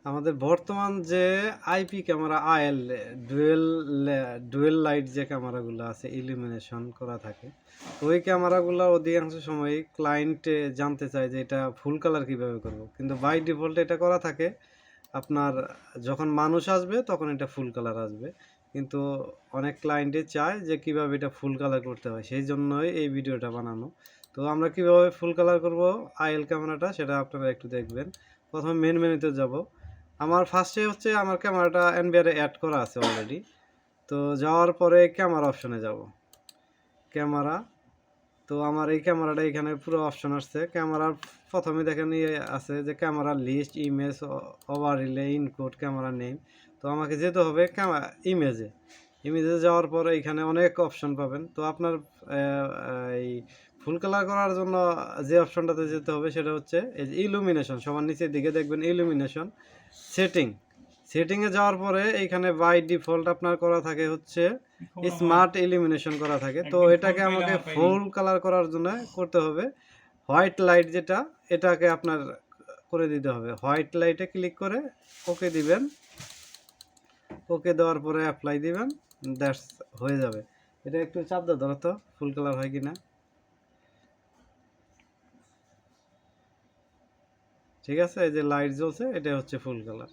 আমাদের বর্তমান যে IP camera IL dual dual light যে ক্যামেরাগুলো আছে ইলুমিনেশন করা থাকে, তো ওই ক্যামেরাগুলো অধিকাংশ সময় ক্লায়েন্টে জানতে চায় যে এটা ফুল কালার কিভাবে করব, কিন্তু বাই ডিফল্ট এটা করা থাকে আপনার যখন মানুষ আসবে তখন এটা ফুল কালার আসবে, কিন্তু অনেক ক্লায়েন্টে চায় যে কিভাবে এটা ফুল কালার করতে হয়, সেই জন্যই এই ভিডিওটা বানানো। তো আমরা কিভাবে ফুল কালার করব আইএল ক্যামেরাটা সেটা আপনারা একটু দেখবেন। প্রথমে মেন মেনুতে যাব। আমার ফার্স্টে হচ্ছে আমার ক্যামেরাটা এনবিআর অ্যাড করা আছে অলরেডি। তো যাওয়ার পরে ক্যামেরা অপশনে যাব। ক্যামেরা, তো আমার এই ক্যামেরাটা এখানে পুরো অপশন আসছে। ক্যামেরার প্রথমে দেখেন আছে যে camera list, image, overlay, encode, camera name. তো আমাকে যেতে হবে ইমেজে। ইমেজে যাওয়ার পরে এখানে অনেক অপশন পাবেন। তো আপনার এই ফুল কালার করার জন্য যে অপশনটাতে যেতে হবে সেটা হচ্ছে এই যে ইলুমিনেশন, সবার নিচের দিকে দেখবেন ইলুমিনেশন সেটিংয়ে যাওয়ার পরে এইখানে বাই ডিফল্ট আপনার করা থাকে হচ্ছে স্মার্ট ইলুমিনেশন করা থাকে। তো এটাকে আমাকে ফুল কালার করার জন্য করতে হবে হোয়াইট লাইট, যেটা এটাকে আপনার করে দিতে হবে। হোয়াইট লাইটে ক্লিক করে ওকে দিবেন। ওকে দেওয়ার পরে অ্যাপ্লাই দিবেন, দ্যাটস হয়ে যাবে। এটা একটু চাপ দাও, ধরো তো ফুল কালার হয় কিনা। ঠিক আছে, এই যে লাইট জ্বলছে, এটা হচ্ছে ফুল কালার।